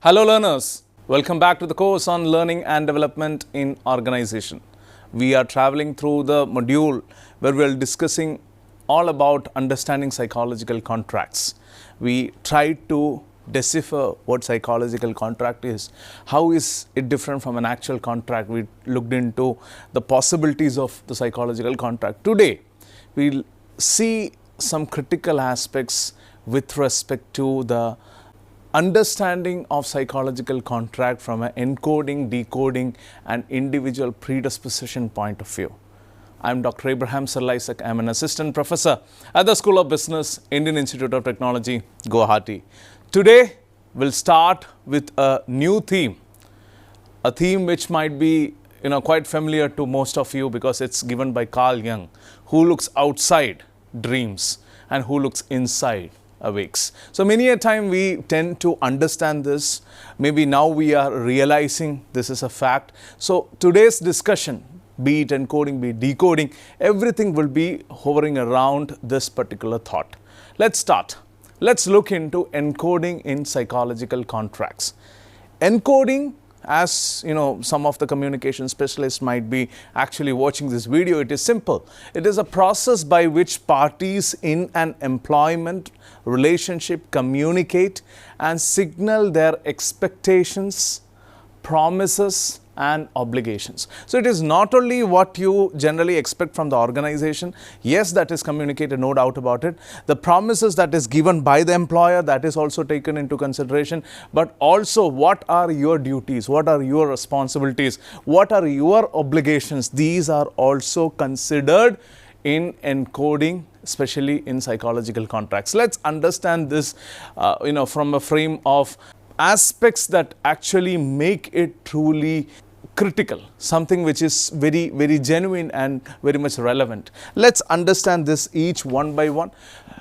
Hello learners, welcome back to the course on learning and development in organization. We are traveling through the module where we are discussing all about understanding psychological contracts. We tried to decipher what psychological contract is, how is it different from an actual contract. We looked into the possibilities of the psychological contract. Today, we'll see some critical aspects with respect to the understanding of psychological contract from an encoding, decoding and individual predisposition point of view. I am Dr. Cyril. Issac. I am an assistant professor at the School of Business, Indian Institute of Technology, Guwahati. Today, we'll start with a new theme, a theme which might be quite familiar to most of you because it's given by Carl Jung, who looks outside dreams and who looks inside awakes. So many a time we tend to understand this. Maybe now we are realizing this is a fact. So today's discussion, be it encoding, be it decoding, everything will be hovering around this particular thought. Let's start. Let's look into encoding in psychological contracts. Encoding, as some of the communication specialists might be actually watching this video, it is simple. It is a process by which parties in an employment relationship communicate and signal their expectations, promises and obligations. So it is not only what you generally expect from the organization. Yes, that is communicated, no doubt about it. The promises that is given by the employer, that is also taken into consideration. But also, what are your duties? What are your responsibilities? What are your obligations? These are also considered in encoding, especially in psychological contracts. Let's understand this from a frame of aspects that actually make it truly critical, something which is very, very genuine and very much relevant. Let's understand this each one by one.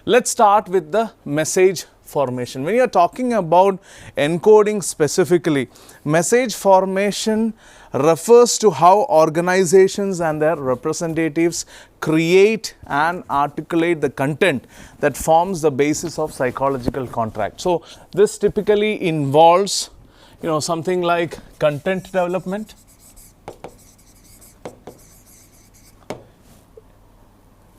Let's start with the message formation. When you are talking about encoding specifically, message formation refers to how organizations and their representatives create and articulate the content that forms the basis of psychological contract. So this typically involves something like content development,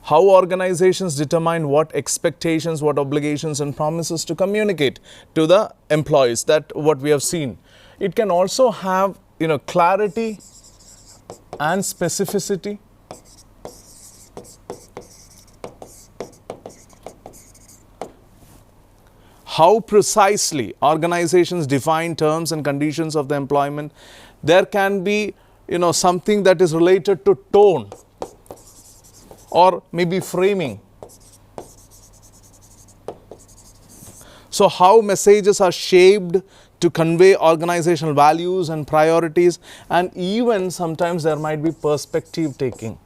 how organizations determine what expectations, what obligations and promises to communicate to the employees, that what we have seen. It can also have clarity and specificity. How precisely organizations define terms and conditions of the employment. There can be something that is related to tone or maybe framing. So how messages are shaped to convey organizational values and priorities, and even sometimes there might be perspective taking.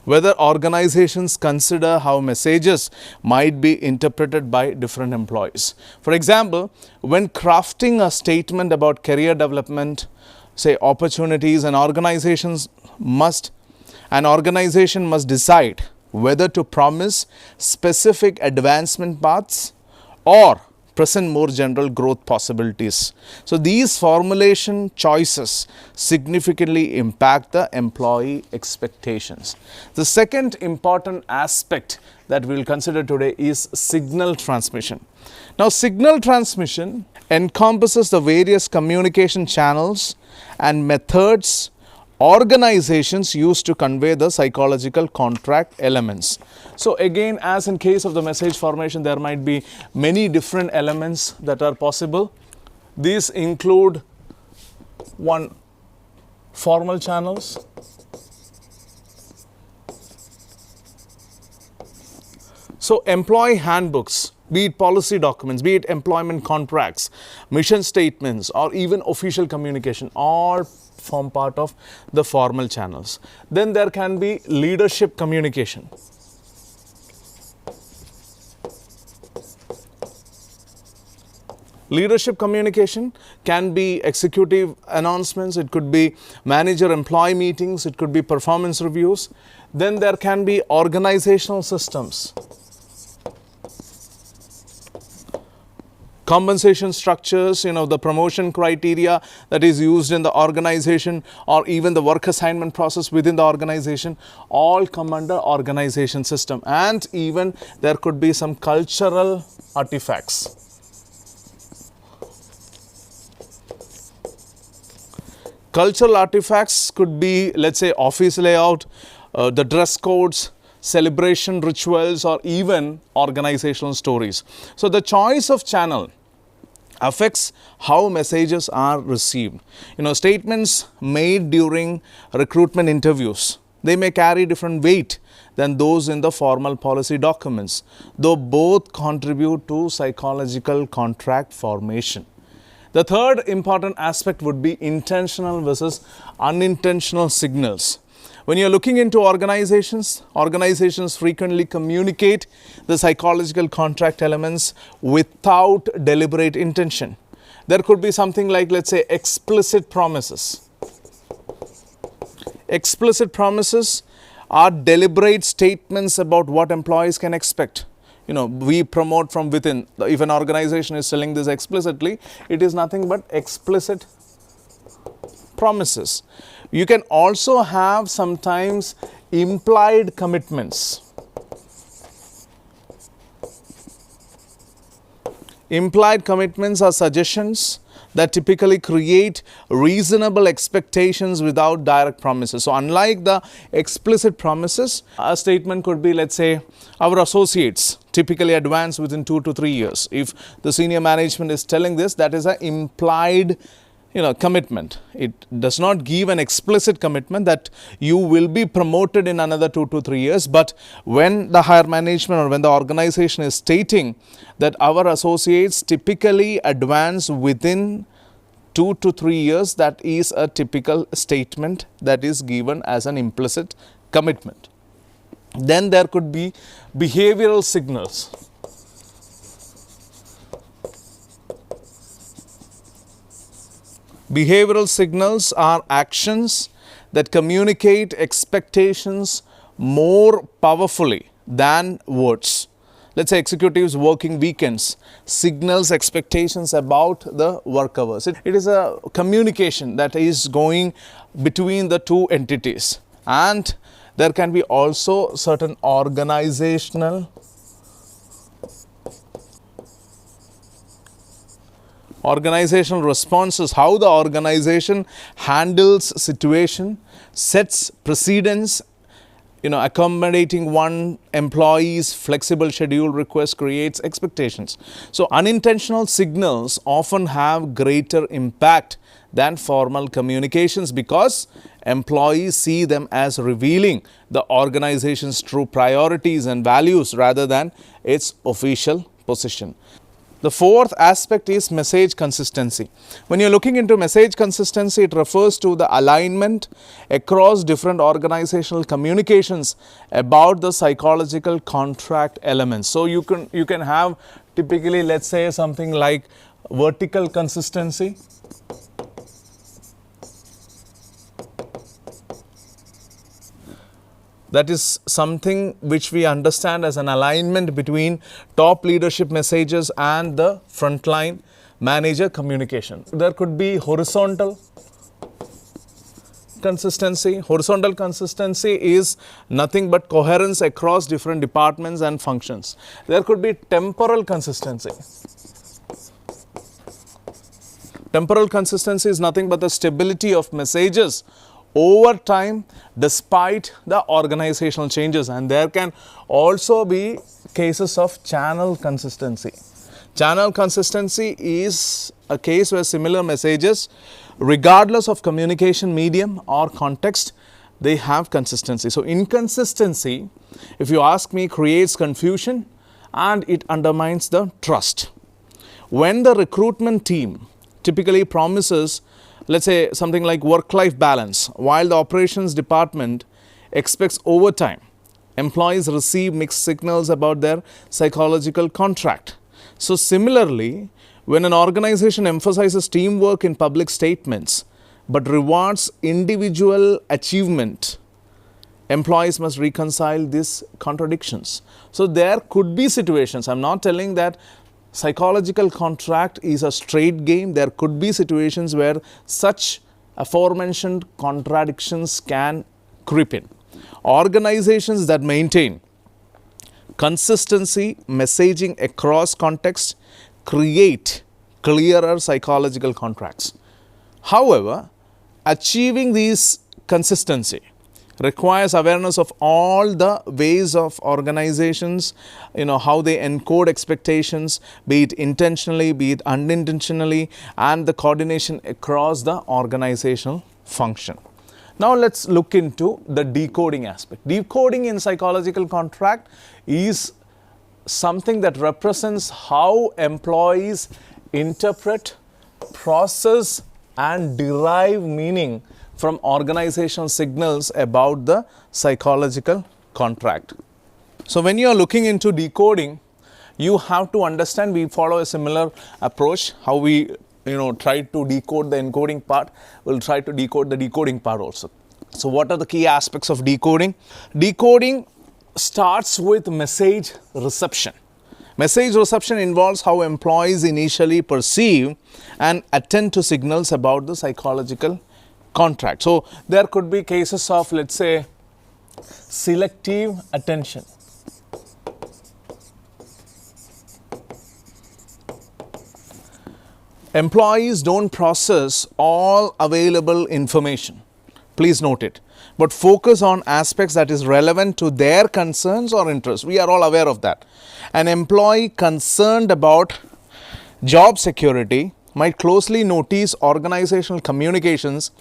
Whether organizations consider how messages might be interpreted by different employees. For example, when crafting a statement about career development, say opportunities, an organization must decide whether to promise specific advancement paths or present more general growth possibilities. So these formulation choices significantly impact the employee expectations. The second important aspect that we will consider today is signal transmission. Now, signal transmission encompasses the various communication channels and methods organizations use to convey the psychological contract elements. So again, as in case of the message formation, there might be many different elements that are possible. These include one, formal channels, so employee handbooks, be it policy documents, be it employment contracts, mission statements or even official communication, all form part of the formal channels. Then there can be leadership communication. Leadership communication can be executive announcements, it could be manager-employee meetings, it could be performance reviews. Then there can be organizational systems. compensation structures, the promotion criteria that is used in the organization, or even the work assignment process within the organization, all come under organization system. And even there could be some cultural artifacts. Cultural artifacts could be, let's say, office layout, the dress codes, celebration rituals, or even organizational stories. So the choice of channel affects how messages are received. Statements made during recruitment interviews, they may carry different weight than those in the formal policy documents, though both contribute to psychological contract formation. The third important aspect would be intentional versus unintentional signals. When you're looking into organizations frequently communicate the psychological contract elements without deliberate intention. There could be something like, let's say, explicit promises. Explicit promises are deliberate statements about what employees can expect. We promote from within. If an organization is telling this explicitly, it is nothing but explicit promises. You can also have sometimes implied commitments. Implied commitments are suggestions that typically create reasonable expectations without direct promises. So unlike the explicit promises, a statement could be, let's say, our associates typically advance within 2 to 3 years. If the senior management is telling this, that is an implied commitment. It does not give an explicit commitment that you will be promoted in another 2 to 3 years. But when the higher management or when the organization is stating that our associates typically advance within 2 to 3 years, that is a typical statement that is given as an implicit commitment. Then there could be behavioral signals. Behavioral signals are actions that communicate expectations more powerfully than words. Let's say executives working weekends signals expectations about the work hours. It is a communication that is going between the two entities. And there can be also certain organizational responses, how the organization handles situation, sets precedents, accommodating one employee's flexible schedule request creates expectations. So unintentional signals often have greater impact than formal communications because employees see them as revealing the organization's true priorities and values rather than its official position. The fourth aspect is message consistency. When you're looking into message consistency, it refers to the alignment across different organizational communications about the psychological contract elements. So you can have typically, let's say, something like vertical consistency. That is something which we understand as an alignment between top leadership messages and the frontline manager communication. There could be horizontal consistency. Horizontal consistency is nothing but coherence across different departments and functions. There could be temporal consistency. Temporal consistency is nothing but the stability of messages over time despite the organizational changes, and there can also be cases of channel consistency. Channel consistency is a case where similar messages, regardless of communication medium or context, they have consistency. So inconsistency, if you ask me, creates confusion and it undermines the trust. When the recruitment team typically promises, let's say, something like work-life balance, while the operations department expects overtime, employees receive mixed signals about their psychological contract. So similarly, when an organization emphasizes teamwork in public statements but rewards individual achievement, employees must reconcile these contradictions. So there could be situations, I'm not telling that psychological contract is a straight game. There could be situations where such aforementioned contradictions can creep in. Organizations that maintain consistency messaging across context create clearer psychological contracts. However, achieving these consistency requires awareness of all the ways of organizations, how they encode expectations, be it intentionally, be it unintentionally, and the coordination across the organizational function. Now let's look into the decoding aspect. Decoding in psychological contract is something that represents how employees interpret, process, and derive meaning from organizational signals about the psychological contract. So when you are looking into decoding, you have to understand, we follow a similar approach, how we try to decode the encoding part, we'll try to decode the decoding part also. So what are the key aspects of decoding? Decoding starts with message reception. Message reception involves how employees initially perceive and attend to signals about the psychological contract. So there could be cases of, let's say, selective attention. Employees don't process all available information. Please note it. But focus on aspects that is relevant to their concerns or interests. We are all aware of that. An employee concerned about job security might closely notice organizational communications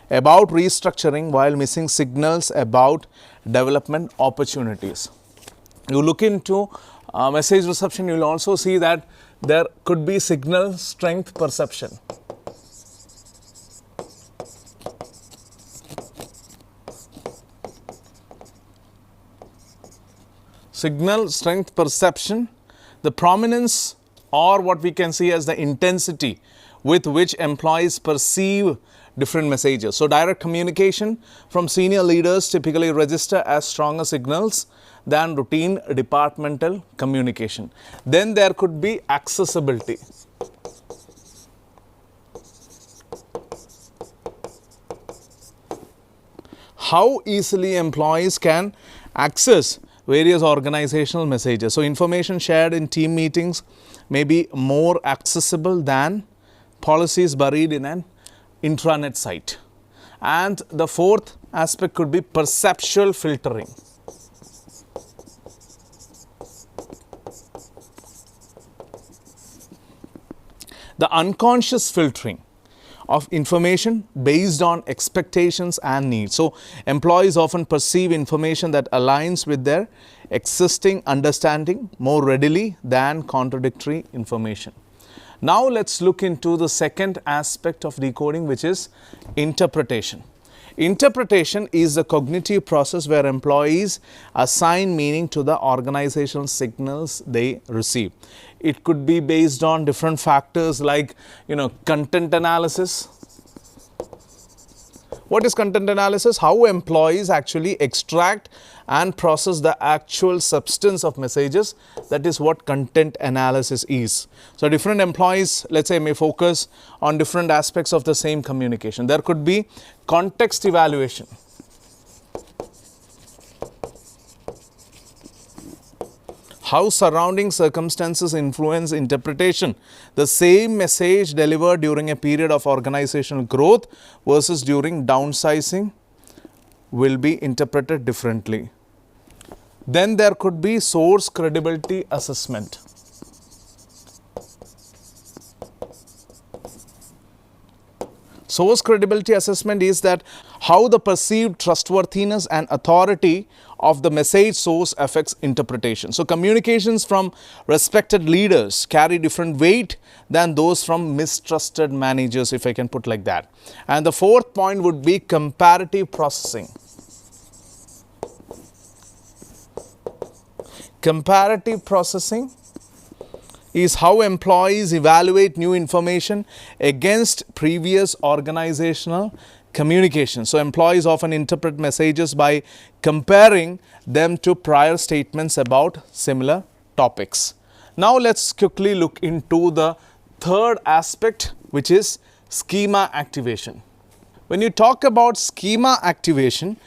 about restructuring while missing signals about development opportunities. You look into message reception, you will also see that there could be signal strength perception. Signal strength perception, the prominence or what we can see as the intensity with which employees perceive different messages. So direct communication from senior leaders typically register as stronger signals than routine departmental communication. Then there could be accessibility. How easily employees can access various organizational messages. So information shared in team meetings may be more accessible than policies buried in an intranet site. And the fourth aspect could be perceptual filtering. The unconscious filtering of information based on expectations and needs. So employees often perceive information that aligns with their existing understanding more readily than contradictory information. Now let's look into the second aspect of decoding, which is interpretation. Interpretation is the cognitive process where employees assign meaning to the organizational signals they receive. It could be based on different factors like, content analysis. What is content analysis? How employees actually extract and process the actual substance of messages. That is what content analysis is. So different employees, let's say, may focus on different aspects of the same communication. There could be context evaluation. How surrounding circumstances influence interpretation. The same message delivered during a period of organizational growth versus during downsizing will be interpreted differently. Then there could be source credibility assessment. Source credibility assessment is that how the perceived trustworthiness and authority of the message source affects interpretation. So communications from respected leaders carry different weight than those from mistrusted managers, if I can put like that. And the fourth point would be comparative processing. Comparative processing is how employees evaluate new information against previous organizational communication. So employees often interpret messages by comparing them to prior statements about similar topics. Now let's quickly look into the third aspect, which is schema activation. When you talk about schema activation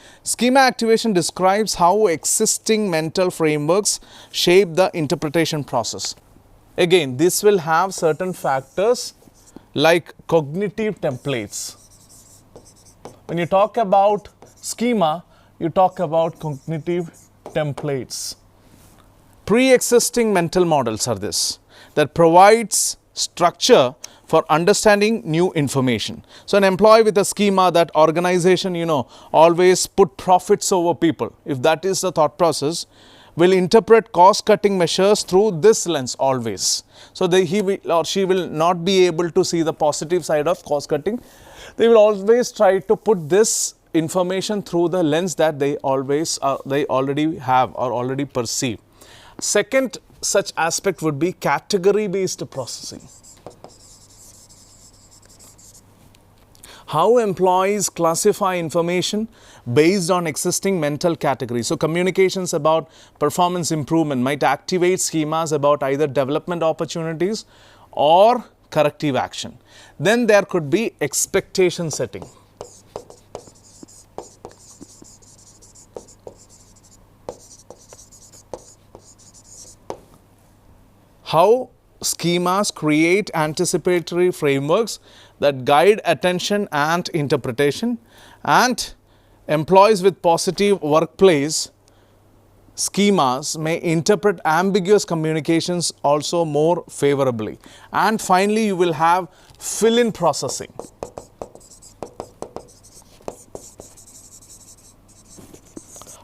describes how existing mental frameworks shape the interpretation process. Again, this will have certain factors like cognitive templates. When you talk about schema, you talk about cognitive templates. Pre-existing mental models are this, that provides structure for understanding new information. So an employee with a schema, that organization, always put profits over people, if that is the thought process, will interpret cost cutting measures through this lens always. So he will or she will not be able to see the positive side of cost cutting. They will always try to put this information through the lens that they already have or already perceive. Second such aspect would be category based processing. How employees classify information based on existing mental categories. So communications about performance improvement might activate schemas about either development opportunities or corrective action. Then there could be expectation setting. How schemas create anticipatory frameworks that guide attention and interpretation, and employees with positive workplace schemas may interpret ambiguous communications also more favorably. And finally, you will have fill-in processing.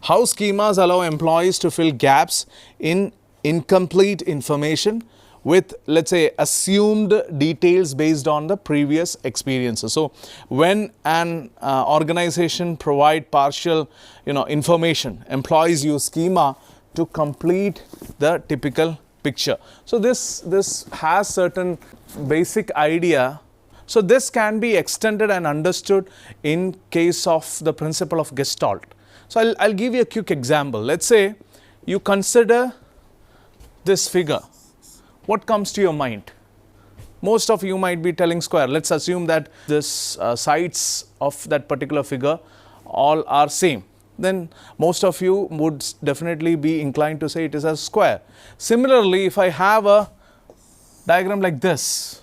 How schemas allow employees to fill gaps in incomplete information with, let's say, assumed details based on the previous experiences. So when an organization provide partial information, employees use schema to complete the typical picture. So this has certain basic idea. So this can be extended and understood in case of the principle of Gestalt. So I'll give you a quick example. Let's say you consider this figure. What comes to your mind? Most of you might be telling square. Let's assume that this sides of that particular figure all are same. Then most of you would definitely be inclined to say it is a square. Similarly, if I have a diagram like this,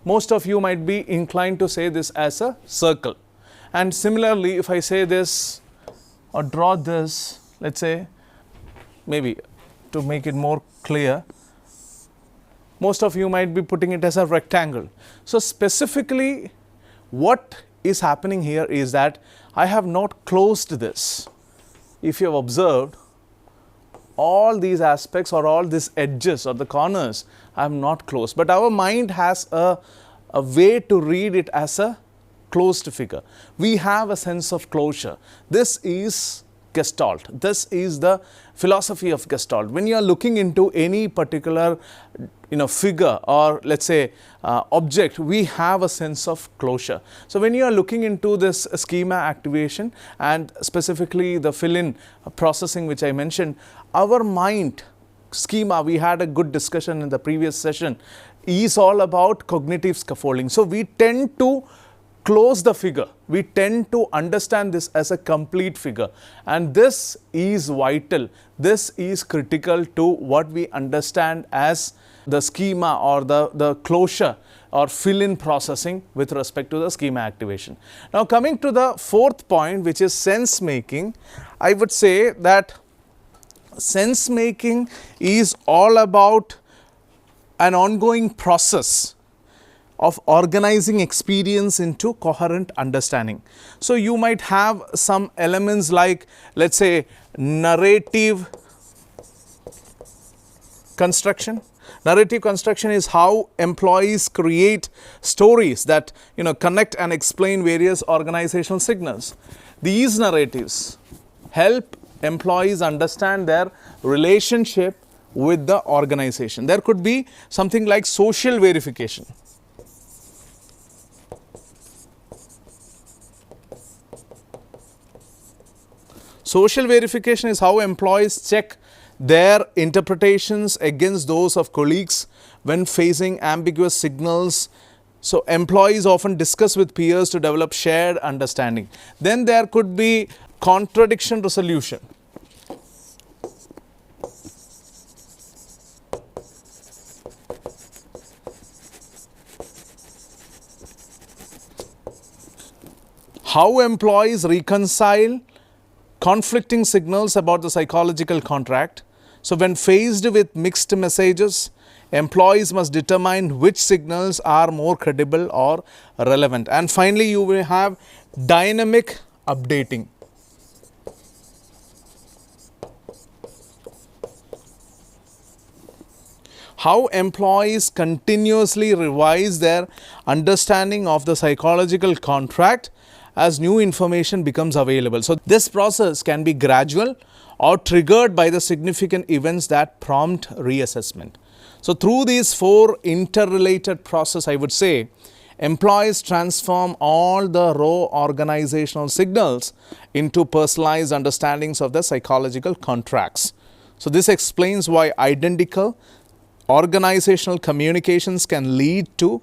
most of you might be inclined to say this as a circle. And similarly, if I say this or draw this, let's say, maybe to make it more clear, most of you might be putting it as a rectangle. So specifically, what is happening here is that I have not closed this. If you have observed, all these aspects or all these edges or the corners I have not closed. But our mind has a way to read it as a closed figure. We have a sense of closure. This is Gestalt. This is the philosophy of Gestalt. When you are looking into any particular figure or let's say object, we have a sense of closure. So when you are looking into this schema activation and specifically the fill-in processing which I mentioned, our mind schema, we had a good discussion in the previous session, is all about cognitive scaffolding. So we tend to close the figure. We tend to understand this as a complete figure, and this is vital. This is critical to what we understand as the schema or the closure or fill-in processing with respect to the schema activation. Now coming to the fourth point, which is sense making, I would say that sense making is all about an ongoing process of organizing experience into coherent understanding. So you might have some elements like, let's say, narrative construction. Narrative construction is how employees create stories that connect and explain various organizational signals. These narratives help employees understand their relationship with the organization. There could be something like social verification. Social verification is how employees check their interpretations against those of colleagues when facing ambiguous signals. So employees often discuss with peers to develop shared understanding. Then there could be contradiction resolution. How employees reconcile conflicting signals about the psychological contract. So when faced with mixed messages, employees must determine which signals are more credible or relevant. And finally, you will have dynamic updating. How employees continuously revise their understanding of the psychological contract as new information becomes available. So this process can be gradual or triggered by the significant events that prompt reassessment. So through these four interrelated processes, I would say, employees transform all the raw organizational signals into personalized understandings of the psychological contracts. So this explains why identical organizational communications can lead to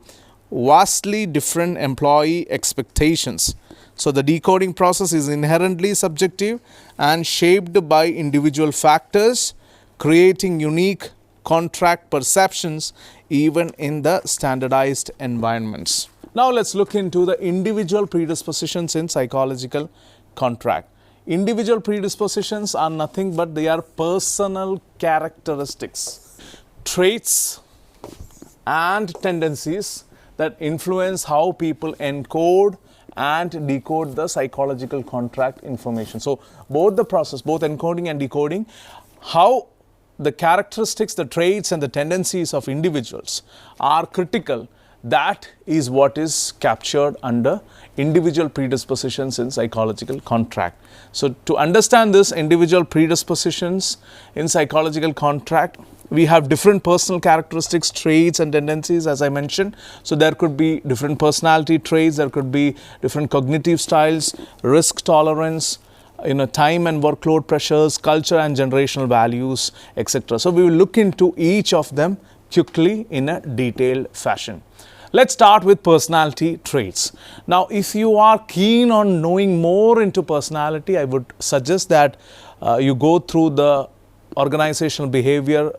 vastly different employee expectations. So the decoding process is inherently subjective and shaped by individual factors, creating unique contract perceptions even in the standardized environments. Now let's look into the individual predispositions in psychological contract. Individual predispositions are nothing but they are personal characteristics, traits and tendencies that influence how people encode and decode the psychological contract information. So both the process, both encoding and decoding, how the characteristics, the traits and the tendencies of individuals are critical, that is what is captured under individual predispositions in psychological contract. So to understand this individual predispositions in psychological contract, we have different personal characteristics, traits and tendencies, as I mentioned. So there could be different personality traits, there could be different cognitive styles, risk tolerance, time and workload pressures, culture and generational values, etc. So we will look into each of them quickly in a detailed fashion. Let's start with personality traits. Now, if you are keen on knowing more into personality, I would suggest that you go through the organizational behavior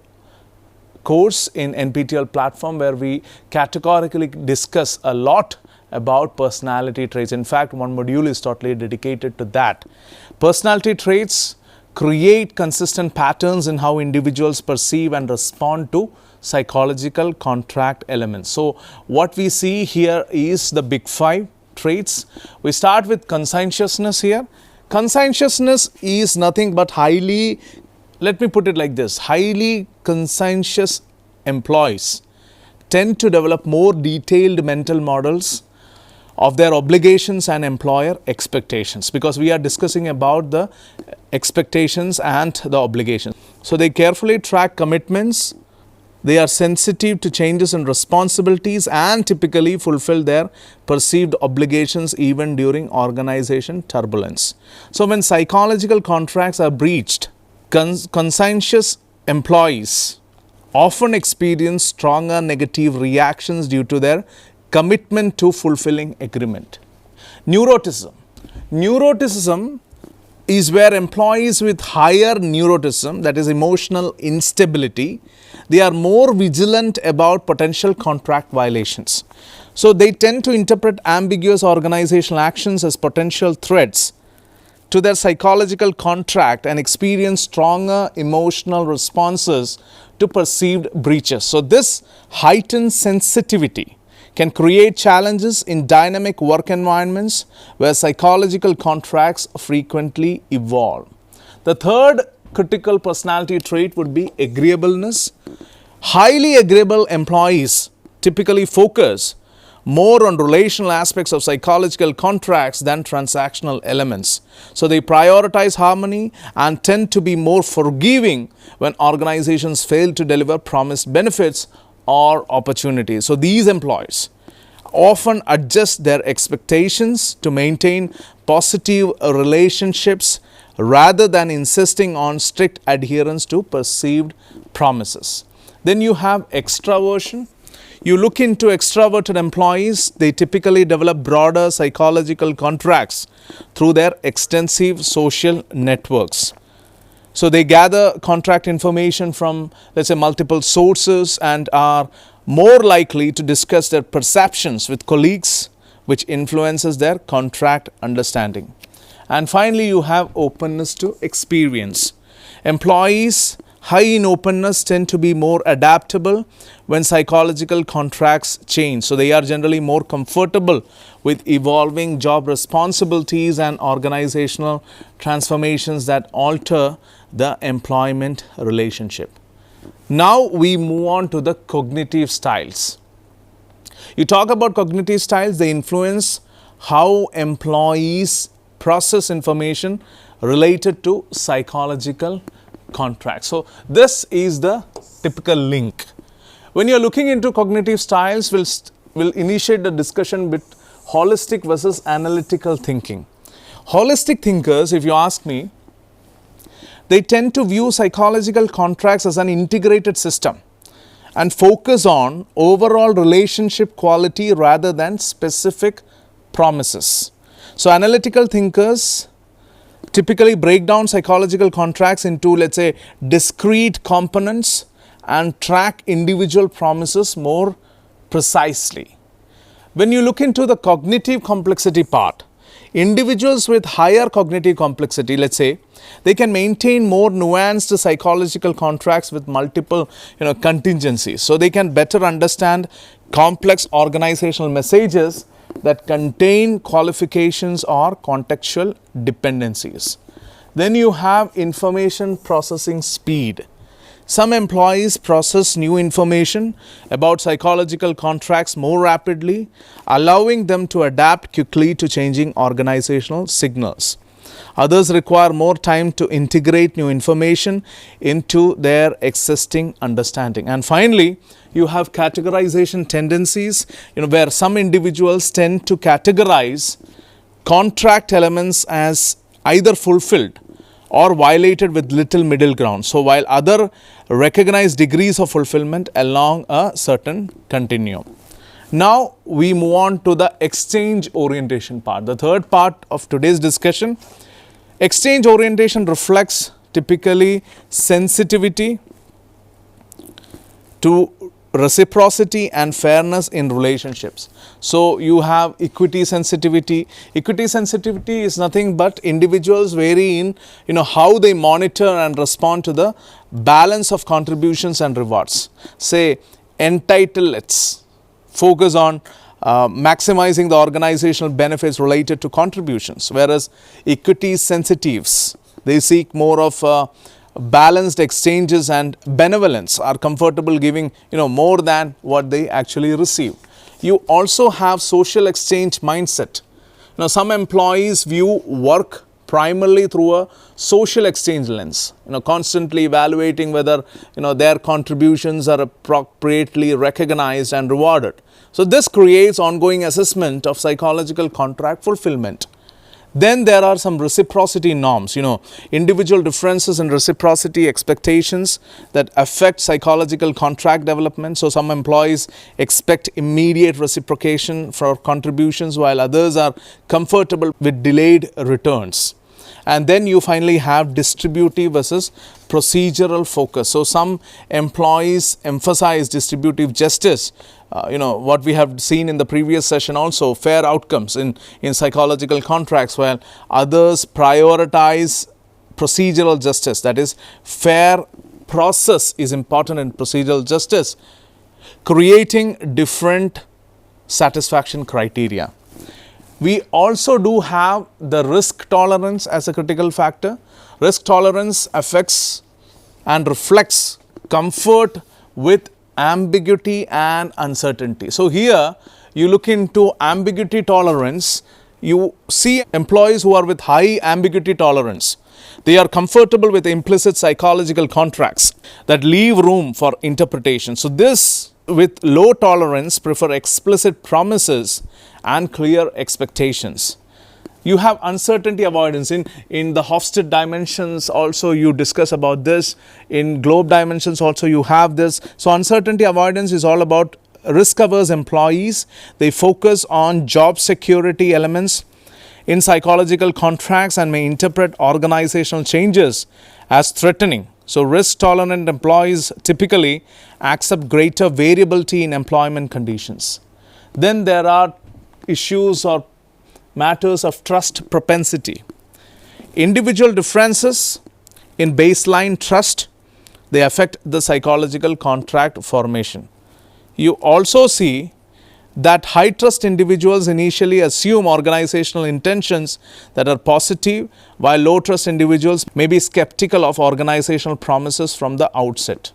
course in NPTEL platform, where we categorically discuss a lot about personality traits. In fact, one module is totally dedicated to that. Personality traits create consistent patterns in how individuals perceive and respond to psychological contract elements. So what we see here is the big five traits. We start with conscientiousness here. Conscientiousness is nothing but highly, let me put it like this, highly conscientious employees tend to develop more detailed mental models of their obligations and employer expectations, because we are discussing about the expectations and the obligations. So they carefully track commitments, they are sensitive to changes in responsibilities and typically fulfill their perceived obligations even during organization turbulence. So when psychological contracts are breached, conscientious employees often experience stronger negative reactions due to their commitment to fulfilling agreement. Neuroticism. Neuroticism is where employees with higher neuroticism, that is emotional instability, they are more vigilant about potential contract violations. So they tend to interpret ambiguous organizational actions as potential threats to their psychological contract and experience stronger emotional responses to perceived breaches. So this heightened sensitivity can create challenges in dynamic work environments where psychological contracts frequently evolve. The third critical personality trait would be agreeableness. Highly agreeable employees typically focus more on relational aspects of psychological contracts than transactional elements. So they prioritize harmony and tend to be more forgiving when organizations fail to deliver promised benefits or opportunities. So these employees often adjust their expectations to maintain positive relationships rather than insisting on strict adherence to perceived promises. Then you have extraversion. You look into extroverted employees, they typically develop broader psychological contracts through their extensive social networks. So they gather contract information from, let's say, multiple sources and are more likely to discuss their perceptions with colleagues, which influences their contract understanding. And finally, you have openness to experience. Employees high in openness tend to be more adaptable when psychological contracts change. So they are generally more comfortable with evolving job responsibilities and organizational transformations that alter the employment relationship. Now we move on to the cognitive styles. You talk about cognitive styles, they influence how employees process information related to psychological contracts. So this is the typical link. When you are looking into cognitive styles, we'll initiate the discussion with holistic versus analytical thinking. Holistic thinkers, if you ask me, they tend to view psychological contracts as an integrated system and focus on overall relationship quality rather than specific promises. So analytical thinkers typically break down psychological contracts into, let's say, discrete components and track individual promises more precisely. When you look into the cognitive complexity part, individuals with higher cognitive complexity, let's say, they can maintain more nuanced psychological contracts with multiple contingencies. So they can better understand complex organizational messages that contain qualifications or contextual dependencies. Then you have information processing speed. Some employees process new information about psychological contracts more rapidly, allowing them to adapt quickly to changing organizational signals. Others require more time to integrate new information into their existing understanding. And finally, you have categorization tendencies, where some individuals tend to categorize contract elements as either fulfilled or violated with little middle ground. So while others recognize degrees of fulfillment along a certain continuum. Now we move on to the exchange orientation part, the third part of today's discussion. Exchange orientation reflects typically sensitivity to reciprocity and fairness in relationships. So you have equity sensitivity. Equity sensitivity is nothing but individuals vary in how they monitor and respond to the balance of contributions and rewards. Say entitlements focus on maximizing the organizational benefits related to contributions, whereas equity sensitives, they seek more of balanced exchanges and benevolence, are comfortable giving more than what they actually receive. You also have social exchange mindset. Some employees view work primarily through a social exchange lens, constantly evaluating whether their contributions are appropriately recognized and rewarded. So this creates ongoing assessment of psychological contract fulfillment. Then there are some reciprocity norms, individual differences in reciprocity expectations that affect psychological contract development. So some employees expect immediate reciprocation for contributions while others are comfortable with delayed returns. And then you finally have distributive versus procedural focus. So some employees emphasize distributive justice, what we have seen in the previous session also, fair outcomes in psychological contracts, while others prioritize procedural justice, that is, fair process is important in procedural justice, creating different satisfaction criteria. We also do have the risk tolerance as a critical factor. Risk tolerance affects and reflects comfort with ambiguity and uncertainty. So here you look into ambiguity tolerance, you see employees who are with high ambiguity tolerance. They are comfortable with implicit psychological contracts that leave room for interpretation. So this with low tolerance prefer explicit promises and clear expectations. You have uncertainty avoidance. In the Hofstede dimensions also you discuss about this. In globe dimensions also you have this. So uncertainty avoidance is all about risk averse employees. They focus on job security elements in psychological contracts and may interpret organizational changes as threatening. So risk tolerant employees typically accept greater variability in employment conditions. Then there are issues or matters of trust propensity. Individual differences in baseline trust, they affect the psychological contract formation. You also see that high trust individuals initially assume organizational intentions that are positive, while low trust individuals may be skeptical of organizational promises from the outset.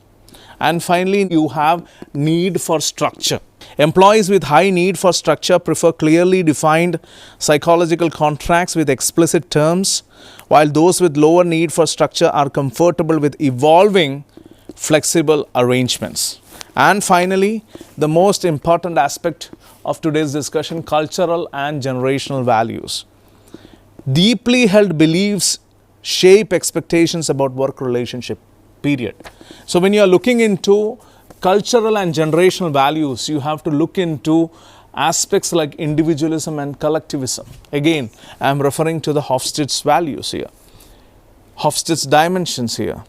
And finally, you have need for structure. Employees with high need for structure prefer clearly defined psychological contracts with explicit terms, while those with lower need for structure are comfortable with evolving flexible arrangements. And finally, the most important aspect of today's discussion, cultural and generational values. Deeply held beliefs shape expectations about work relationship, period. So when you are looking into cultural and generational values, you have to look into aspects like individualism and collectivism. Again, I am referring to the Hofstede's values here, Hofstede's dimensions here.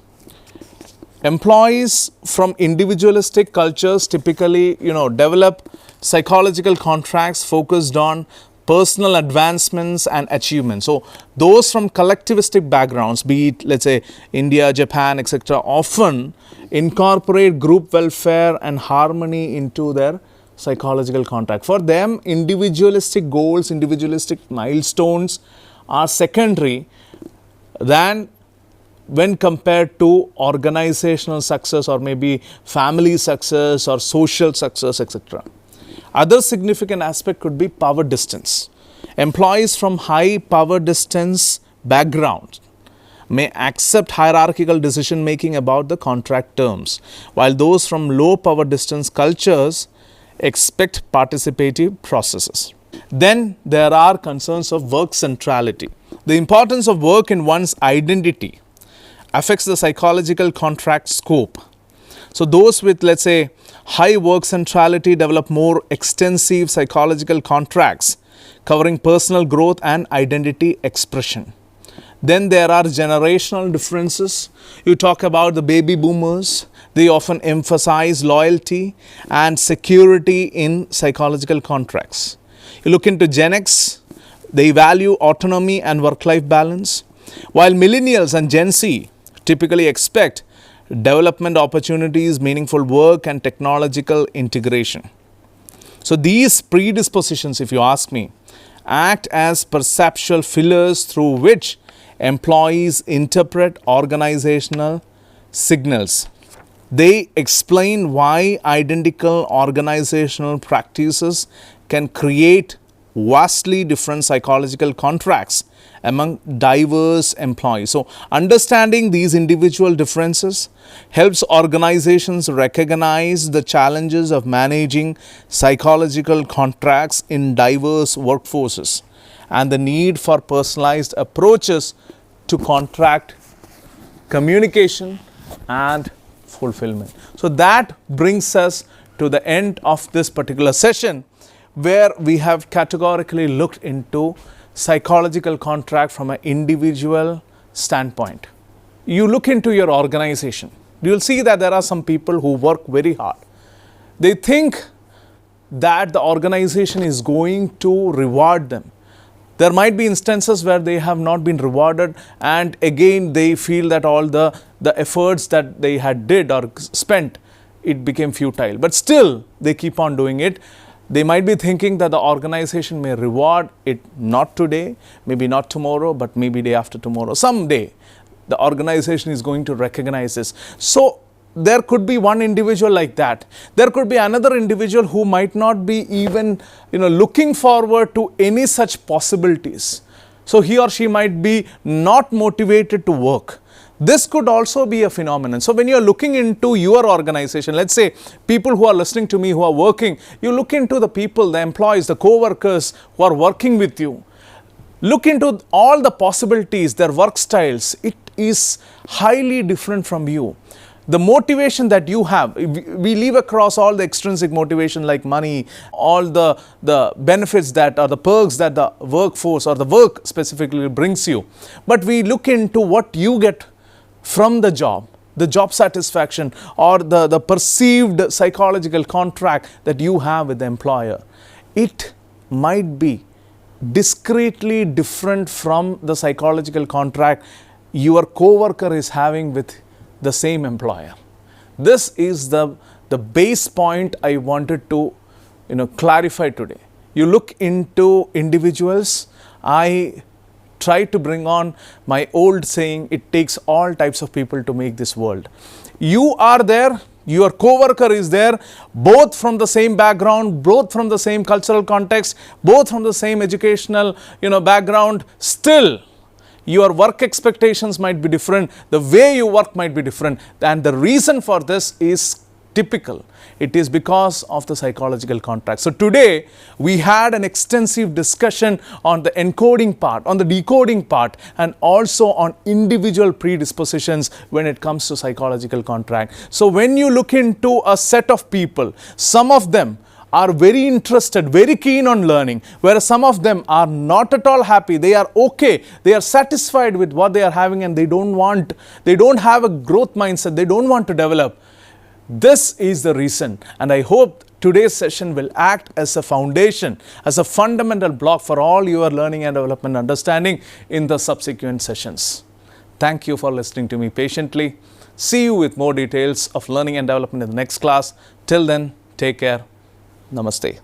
Employees from individualistic cultures typically, develop psychological contracts focused on personal advancements and achievements. So those from collectivistic backgrounds, be it, let's say, India, Japan, etc., often incorporate group welfare and harmony into their psychological contract. For them, individualistic goals, individualistic milestones are secondary than when compared to organizational success or maybe family success or social success, etc. Other significant aspect could be power distance. Employees from high power distance background may accept hierarchical decision making about the contract terms, while those from low power distance cultures expect participative processes. Then there are concerns of work centrality. The importance of work in one's identity affects the psychological contract scope. So those with, let's say, high work centrality develop more extensive psychological contracts covering personal growth and identity expression. Then there are generational differences. You talk about the baby boomers. They often emphasize loyalty and security in psychological contracts. You look into Gen X, they value autonomy and work-life balance, while millennials and Gen Z typically expect development opportunities, meaningful work, and technological integration. So these predispositions, if you ask me, act as perceptual fillers through which employees interpret organizational signals. They explain why identical organizational practices can create vastly different psychological contracts among diverse employees. So understanding these individual differences helps organizations recognize the challenges of managing psychological contracts in diverse workforces and the need for personalized approaches to contract communication and fulfillment. So that brings us to the end of this particular session, where we have categorically looked into psychological contract from an individual standpoint. You look into your organization, you will see that there are some people who work very hard. They think that the organization is going to reward them. There might be instances where they have not been rewarded, and again they feel that all the efforts that they had did or spent, it became futile. But still they keep on doing it. They might be thinking that the organization may reward it, not today, maybe not tomorrow, but maybe day after tomorrow. Someday the organization is going to recognize this. So there could be one individual like that. There could be another individual who might not be even looking forward to any such possibilities. So he or she might be not motivated to work. This could also be a phenomenon. So when you are looking into your organization, let's say people who are listening to me who are working, you look into the people, the employees, the co-workers who are working with you. look into all the possibilities, their work styles, it is highly different from you. The motivation that you have, we leave across all the extrinsic motivation like money, all the benefits that are the perks that the workforce or the work specifically brings you. But we look into what you get from the job satisfaction, or the perceived psychological contract that you have with the employer. It might be discretely different from the psychological contract your co-worker is having with the same employer. This is the base point I wanted to clarify today. You look into individuals. I try to bring on my old saying, it takes all types of people to make this world. You are there, your co-worker is there, both from the same background, both from the same cultural context, both from the same educational background. Still, your work expectations might be different, the way you work might be different, and the reason for this is typical. It is because of the psychological contract. So today we had an extensive discussion on the encoding part, on the decoding part, and also on individual predispositions when it comes to psychological contract. So when you look into a set of people, some of them are very interested, very keen on learning, whereas some of them are not at all happy. They are okay, they are satisfied with what they are having, and they don't have a growth mindset, they don't want to develop. This is the reason, and I hope today's session will act as a foundation, as a fundamental block for all your learning and development understanding in the subsequent sessions. Thank you for listening to me patiently. See you with more details of learning and development in the next class. Till then, take care. Namaste.